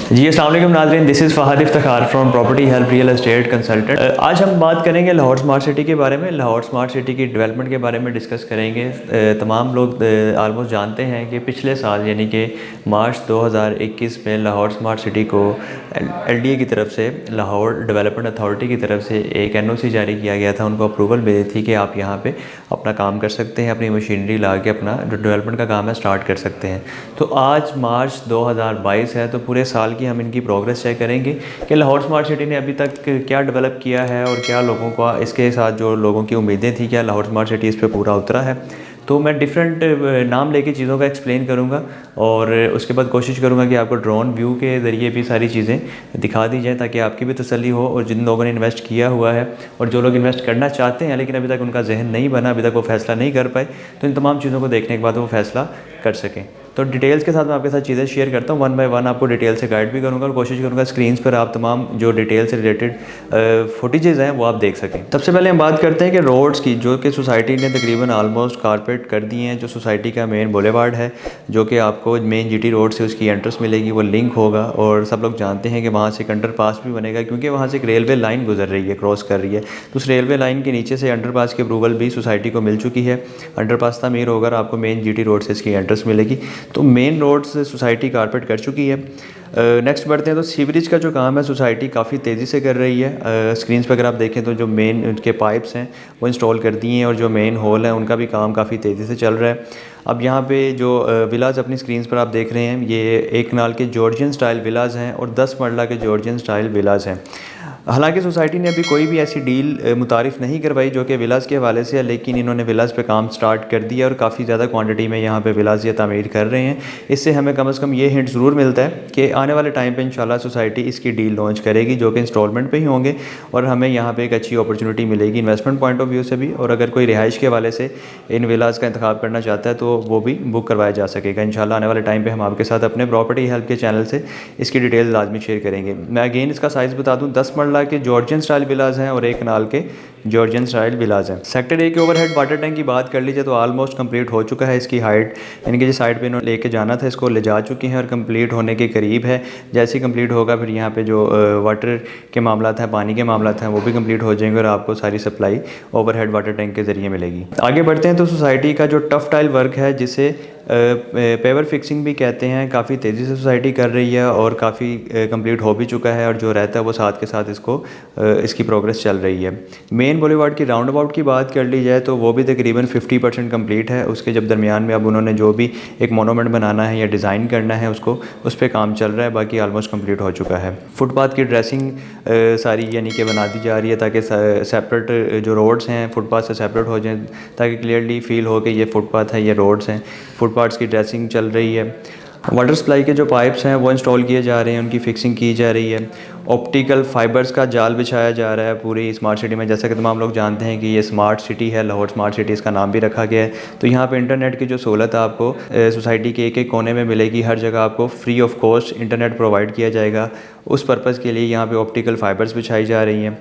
जी अस्सलाम वालेकुम नाज़रीन, this is Fahd Iftikhar from property help real estate consultant. आज हम बात करेंगे लाहौर स्मार्ट सिटी के बारे में, लाहौर स्मार्ट सिटी की डेवलपमेंट के बारे में डिस्कस करेंगे। तमाम लोग आलमोस्ट जानते हैं कि पिछले साल यानी कि मार्च 2021 में लाहौर स्मार्ट सिटी को LDA की तरफ से, लाहौर डेवलपमेंट अथॉरिटी की तरफ से एक NOC जारी किया गया था। उनको अप्रूवल मिली थी कि आप यहाँ पे अपना काम कर सकते हैं, अपनी मशीनरी ला के अपना जो डेवलपमेंट का काम है स्टार्ट कर सकते हैं। तो आज मार्च 2022 है, तो पूरे साल की हम इनकी प्रोग्रेस चेक करेंगे कि लाहौर स्मार्ट सिटी ने अभी तक क्या डेवलप किया है और क्या लोगों का इसके साथ जो लोगों की उम्मीदें थी, क्या लाहौर स्मार्ट सिटी इस पे पूरा उतरा है। तो मैं डिफरेंट नाम लेके चीज़ों का एक्सप्लेन करूँगा और उसके बाद कोशिश करूँगा कि आपको ड्रोन व्यू के ज़रिए भी सारी चीज़ें दिखा दी जाए ताकि आपकी भी तसल्ली हो, और जिन लोगों ने इन्वेस्ट किया हुआ है और जो लोग इन्वेस्ट करना चाहते हैं लेकिन अभी तक उनका जहन नहीं बना, अभी तक वो फ़ैसला नहीं कर पाए, तो इन तमाम चीज़ों को देखने के बाद वो फ़ैसला कर सकें। तो डिटेल्स के साथ मैं आपके साथ चीज़ें शेयर करता हूँ, वन बाय वन आपको डिटेल से गाइड भी करूँगा और कोशिश करूँगा स्क्रीन्स पर आप तमाम जो डिटेल से रिलेटेड फुटेजेस हैं वो आप देख सकें। सबसे पहले हम बात करते हैं कि रोड्स की, जो कि सोसाइटी ने तकरीबन आलमोस्ट कारपेट कर दिए हैं। जो सोसाइटी का मेन बुलेवार्ड है, जो कि आपको मेन GT रोड से उसकी एंट्रेंस मिलेगी, वो लिंक होगा और सब लोग जानते हैं कि वहाँ से एक अंडरपास भी बनेगा क्योंकि वहाँ से एक रेलवे लाइन गुजर रही है, क्रॉस कर रही है। तो उस रेलवे लाइन के नीचे से अंडरपास की अप्रूवल भी सोसाइटी को मिल चुकी है। अंडरपास तामीर होकर आपको मेन GT रोड से इसकी एंट्रेंस मिलेगी। तो मेन रोड से सोसाइटी कारपेट कर चुकी है। नेक्स्ट बढ़ते हैं तो सीवरेज का जो काम है सोसाइटी काफ़ी तेज़ी से कर रही है। स्क्रीन्स पर अगर आप देखें तो जो मेन उनके पाइप्स हैं वो इंस्टॉल कर दिए हैं और जो मेन होल है उनका भी काम काफ़ी तेज़ी से चल रहा है। अब यहाँ पे जो विलाज अपनी स्क्रीन्स पर आप देख रहे हैं, ये एक नाल के जॉर्जियन स्टाइल विलाज हैं और 10 मरला के जॉर्जियन स्टाइल विलाज हैं। हालांकि सोसाइटी ने अभी कोई भी ऐसी डील मुतारिफ़ नहीं करवाई जो कि विलास के हवाले से है, लेकिन इन्होंने विलास पे काम स्टार्ट कर दिया और काफ़ी ज़्यादा क्वांटिटी में यहाँ पे विलास ये तामीर कर रहे हैं। इससे हमें कम से कम ये हिंट ज़रूर मिलता है कि आने वाले टाइम पे इंशाल्लाह सोसाइटी इसकी डील लॉन्च करेगी जो कि इंस्टॉलमेंट पे ही होंगे और हमें यहाँ पे एक अच्छी अपॉर्चुनिटी मिलेगी इन्वेस्टमेंट पॉइंट ऑफ व्यू से भी। और अगर कोई रिहाइश के हवाले से इन विलास का इंतखाब करना चाहता है तो वो भी बुक करवाया जा सकेगा इंशाल्लाह। आने वाले टाइम पर हम आपके साथ अपने प्रॉपर्टी हेल्प के चैनल से इसकी डिटेल लाजमी शेयर करेंगे। मैं अगेन इसका साइज़ बता दूँ, 10 मरला के जॉर्जियन स्टाइल विलाज हैं और एक नाल के जॉर्जियन स्टाइल विलाज हैं। सेक्टर A के ओवरहेड वाटर टैंक की बात कर लीजिए तो ऑलमोस्ट कंप्लीट हो चुका है। इसकी हाइट यानी कि जिस साइड पे इन्होंने लेके जाना था इसको ले जा चुके हैं और कंप्लीट होने के करीब है। जैसे ही कंप्लीट होगा फिर यहाँ पे जो वाटर के मामला हैं, पानी के मामला हैं, वो भी कंप्लीट हो जाएंगे और आपको सारी सप्लाई ओवरहेड वाटर टैंक के ज़रिए मिलेगी। आगे बढ़ते हैं तो सोसाइटी का जो टफ टाइल वर्क है जिसे पेवर फिक्सिंग भी कहते हैं, काफ़ी तेज़ी से सोसाइटी कर रही है और काफ़ी कंप्लीट हो भी चुका है और जो रहता है वो साथ के साथ इसकी प्रोग्रेस चल रही है। मेन बुलेवार्ड की राउंड अबाउट की बात कर ली जाए तो वो भी तकरीबन 50% कंप्लीट है। उसके जब दरमियान में अब उन्होंने जो भी एक मोनूमेंट बनाना है या डिज़ाइन करना है उस पर काम चल रहा है, बाकी ऑलमोस्ट कंप्लीट हो चुका है। फुटपाथ की ड्रेसिंग सारी यानी कि बना दी जा रही है ताकि सेपरेट जो रोड्स हैं फुटपाथ से सेपरेट हो जाएँ, ताकि क्लियरली फील हो कि ये फुटपाथ है, ये रोड्स हैं। फुटपाथ्स की ड्रेसिंग चल रही है। वाटर सप्लाई के जो पाइप्स हैं वो इंस्टॉल किए जा रहे हैं, उनकी फिक्सिंग की जा रही है। ऑप्टिकल फाइबर्स का जाल बिछाया जा रहा है पूरी स्मार्ट सिटी में। जैसा कि तमाम लोग जानते हैं कि ये स्मार्ट सिटी है, लाहौर स्मार्ट सिटी इसका नाम भी रखा गया है। तो यहाँ पे इंटरनेट की जो सहूलत है आपको सोसाइटी के एक एक कोने में मिलेगी। हर जगह आपको free of cost internet provide किया जाएगा। उस पर्पज़ के लिए यहाँ पे ऑप्टिकल फाइबर्स बिछाई जा रही हैं।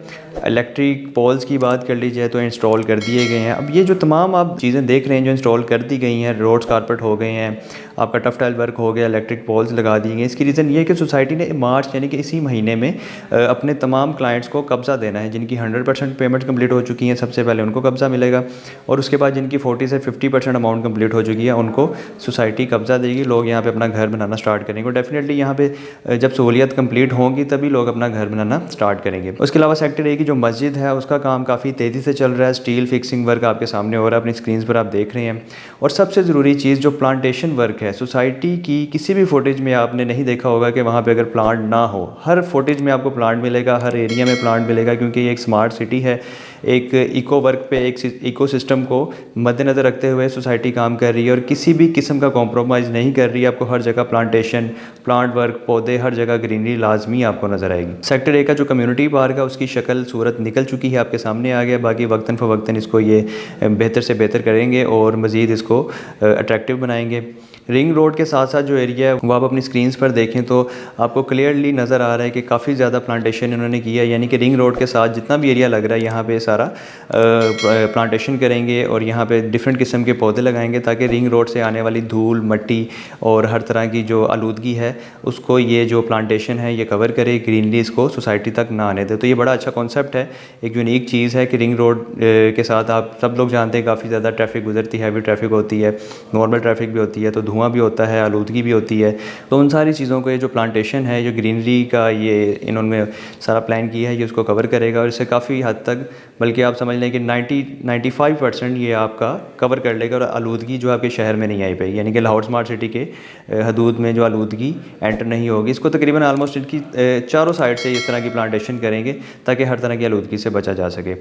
इलेक्ट्रिक पोल्स की बात कर ली जाए तो इंस्टॉल कर दिए गए हैं। अब ये जो तमाम आप चीज़ें देख रहे हैं जो इंस्टॉल कर दी गई हैं, रोड्स कारपेट हो गए हैं, आपका टफ टाइल वर्क हो गया, इलेक्ट्रिक पोल्स लगा दिए गए। इसकी रीज़न ये है कि सोसाइटी ने मार्च यानी कि इसी महीने में अपने तमाम क्लाइंट्स को कब्ज़ा देना है। जिनकी 100% पेमेंट कंप्लीट हो चुकी हैं सबसे पहले उनको कब्ज़ा मिलेगा और उसके बाद जिनकी 40 से 50% अमाउंट कंप्लीट हो चुकी है उनको सोसाइटी कब्ज़ा देगी। लोग यहाँ पे अपना घर बनाना स्टार्ट करेंगे और डेफिनेटली यहाँ पे जब सहूलियत कंप्लीट होंगी तभी लोग अपना घर बनाना स्टार्ट करेंगे। उसके अलावा सेक्टर A की जो मस्जिद है उसका काम काफ़ी तेज़ी से चल रहा है। स्टील फिक्सिंग वर्क आपके सामने हो रहा है, अपनी स्क्रीन पर आप देख रहे हैं। और सबसे ज़रूरी चीज़ जो प्लांटेशन वर्क है, सोसाइटी की किसी भी फुटेज में आपने नहीं देखा होगा कि वहाँ पे अगर प्लांट ना हो। हर फुटेज में आपको प्लांट मिलेगा, हर एरिया में प्लांट मिलेगा क्योंकि ये एक स्मार्ट सिटी है। एक इको वर्क पे, एक इको सिस्टम को मद्देनज़र रखते हुए सोसाइटी काम कर रही है और किसी भी किस्म का कॉम्प्रोमाइज़ नहीं कर रही है। आपको हर जगह प्लांटेशन, प्लांट वर्क, पौधे, हर जगह ग्रीनरी लाजमी आपको नज़र आएगी। सेक्टर A का जो कम्युनिटी पार्क है उसकी शक्ल सूरत निकल चुकी है, आपके सामने आ गया। बाकी वक्तन फ़वक्तन इसको ये बेहतर से बेहतर करेंगे और मज़ीद इसको अट्रैक्टिव बनाएंगे। रिंग रोड के साथ साथ जो एरिया है वो आप अपनी स्क्रीन्स पर देखें तो आपको क्लियरली नज़र आ रहा है कि काफ़ी ज़्यादा प्लांटेशन इन्होंने किया है। यानी कि रिंग रोड के साथ जितना भी एरिया लग रहा है यहाँ पे सारा प्लांटेशन करेंगे और यहाँ पे डिफरेंट किस्म के पौधे लगाएंगे ताकि रिंग रोड से आने वाली धूल, मिट्टी और हर तरह की जो आलूदगी है उसको ये जो प्लांटेशन है ये कवर करे, ग्रीनरी इसको सोसाइटी तक ना आने दे। तो ये बड़ा अच्छा कॉन्सेप्ट है, एक यूनिक चीज़ है कि रिंग रोड के साथ आप सब लोग जानते हैं काफ़ी ज़्यादा ट्रैफिक गुजरती है, हैवी ट्रैफिक होती है, नॉर्मल ट्रैफिक भी होती है, तो धुआं भी होता है, आलूदगी भी होती है। तो उन सारी चीज़ों को ये जो प्लांटेशन है, जो ग्रीनरी का ये इन्होंने सारा प्लान किया है, ये उसको कवर करेगा और इससे काफ़ी हद तक, बल्कि आप समझ लें कि 95% ये आपका कवर कर लेगा और आलूदगी जो आपके शहर में नहीं आई पाएगी, यानी कि लाहौर स्मार्ट सिटी के हदूद में जो आलूदगी एंटर नहीं होगी। इसको तकरीबन आलमोस्ट इनकी चारों साइड से इस तरह की प्लांटेशन करेंगे ताकि हर तरह की आलूदगी से बचा जा सके।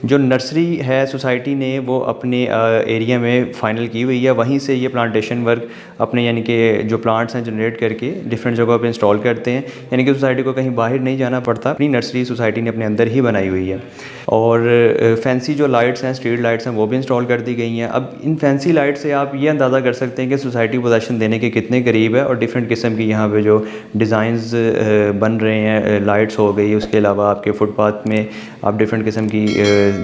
जो नर्सरी है सोसाइटी ने वो अपने एरिया में फ़ाइनल की हुई है, वहीं से ये प्लांटेशन वर्क अपने यानी कि जो प्लांट्स हैं जनरेट करके डिफरेंट जगहों पे इंस्टॉल करते हैं, यानी कि सोसाइटी को कहीं बाहर नहीं जाना पड़ता, अपनी नर्सरी सोसाइटी ने अपने अंदर ही बनाई हुई है। और फैंसी जो लाइट्स हैं, स्ट्रीट लाइट्स हैं, वो भी इंस्टॉल कर दी गई हैं। अब इन फैंसी लाइट से आप ये अंदाज़ा कर सकते हैं कि सोसाइटी पोजेसन देने के कितने करीब है और डिफरेंट किस्म की यहाँ पे जो डिज़ाइंस बन रहे हैं, लाइट्स हो गई, उसके अलावा आपके फुटपाथ में आप डिफरेंट किस्म की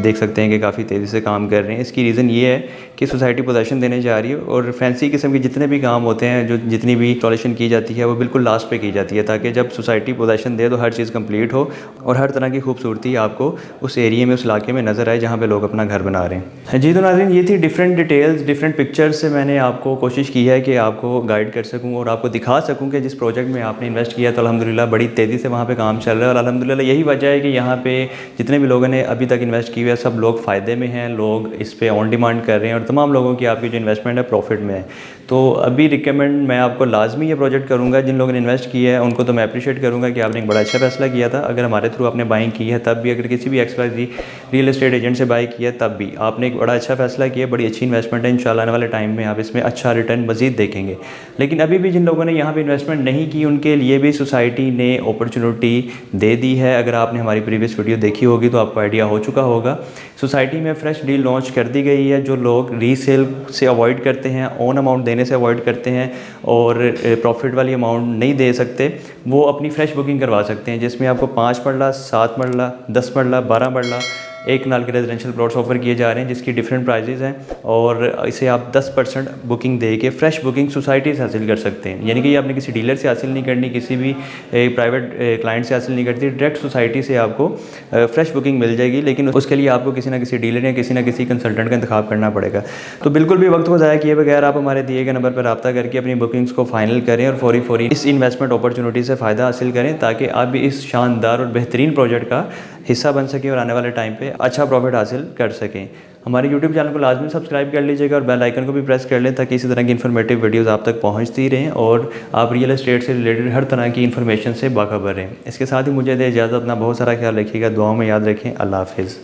देख सकते हैं कि काफ़ी तेज़ी से काम कर रहे हैं। इसकी रीज़न ये है कि सोसाइटी पोजेसन देने जा रही है और फैंसी किस्म के जितने भी काम होते हैं, जो जितनी भी इंस्टॉलेशन की जाती है वो बिल्कुल लास्ट पे की जाती है ताकि जब सोसाइटी पोजेसन दे तो हर चीज़ कंप्लीट हो और हर तरह की खूबसूरती आपको उस एरिया में, उस इलाके में नज़र आए जहाँ पे लोग अपना घर बना रहे हैं। जी तो नाज़रीन, ये थी डिफरेंट डिटेल्स, डिफरेंट पिक्चर्स से मैंने आपको कोशिश की है कि आपको गाइड कर सकूँ और आपको दिखा सकूँ कि जिस प्रोजेक्ट में आपने इन्वेस्ट किया तो अल्हम्दुलिल्लाह बड़ी तेज़ी से वहाँ पे काम चल रहा है और अल्हम्दुलिल्लाह यही वजह है कि यहाँ पे जितने भी लोगों ने अभी तक इन्वेस्ट किया है सब लोग फ़ायदे में हैं, लोग इस पर ऑन डिमांड कर रहे हैं और तमाम लोगों की आपकी जो इन्वेस्टमेंट है प्रॉफिट में है। तो अभी रिकमेंड मैं आपको लाजमी ये प्रोजेक्ट करूँगा, जिन लोगों ने इन्वेस्ट किया है उनको तो मैं अप्रिशिएट करूँगा कि आपने एक बड़ा अच्छा फैसला किया था। अगर हमारे थ्रू आपने बाइंग की है तब भी, अगर किसी भी XYZ रियल एस्टेट एजेंट से बाई किया तब भी आपने एक बड़ा अच्छा फैसला किया, बड़ी अच्छी इन्वेस्टमेंट है। इंशाल्लाह आने वाले टाइम में आप इसमें अच्छा रिटर्न मज़ीद देखेंगे। लेकिन अभी भी जिन लोगों ने यहाँ पे इन्वेस्टमेंट नहीं की उनके लिए भी सोसाइटी ने अपॉर्चुनिटी दे दी है। अगर आपने हमारी प्रीवियस वीडियो देखी होगी तो आपको आइडिया हो चुका होगा। सोसाइटी में फ्रेश डील लॉन्च कर दी गई है। जो लोग रीसेल से अवॉइड करते हैं, ओन अमाउंट देने से अवॉइड करते हैं और प्रॉफिट वाली अमाउंट नहीं दे सकते, वो अपनी फ्रेश बुकिंग करवा सकते हैं जिसमें आपको 5 मरला, 7 मरला, 10 मरला, 12 मरला एक नाल के रेजिडेंशियल प्लॉट्स ऑफर किए जा रहे हैं जिसकी डिफरेंट प्राइजेज़ हैं और इसे आप 10% बुकिंग दे के फ्रेश बुकिंग सोसाइटी से हासिल कर सकते हैं। यानी कि ये आपने किसी डीलर से हासिल नहीं करनी, किसी भी प्राइवेट क्लाइंट से हासिल नहीं करती, डायरेक्ट सोसाइटी से आपको फ्रेश बुकिंग मिल जाएगी। लेकिन उसके लिए आपको किसी ना किसी डीलर या किसी ना किसी कंसल्टेंट का इंतखाब करना पड़ेगा। तो बिल्कुल भी वक्त को ज़ाया किए बगैर आप हमारे दिए गए नंबर पर रब्ता करके अपनी बुकिंग्स को फाइनल करें और फौरी इस इन्वेस्टमेंट अपॉर्चुनिटी से फ़ायदा हासिल करें ताकि आप भी इस शानदार और बेहतरीन प्रोजेक्ट का हिस्सा बन सकें और आने वाले टाइम पे अच्छा प्रॉफिट हासिल कर सकें। हमारे YouTube चैनल को लाजमी सब्सक्राइब कर लीजिएगा और बेल आइकन को भी प्रेस कर लें ताकि इसी तरह की इन्फॉर्मेटिव वीडियोस आप तक पहुंचती रहें और आप रियल एस्टेट से रिलेटेड हर तरह की इन्फॉर्मेशन से बाखबर रहें। इसके साथ ही मुझे दे इजाज़त, अपना बहुत सारा ख्याल रखिएगा, दुआओं में याद रखें। अल्लाह हाफिज़।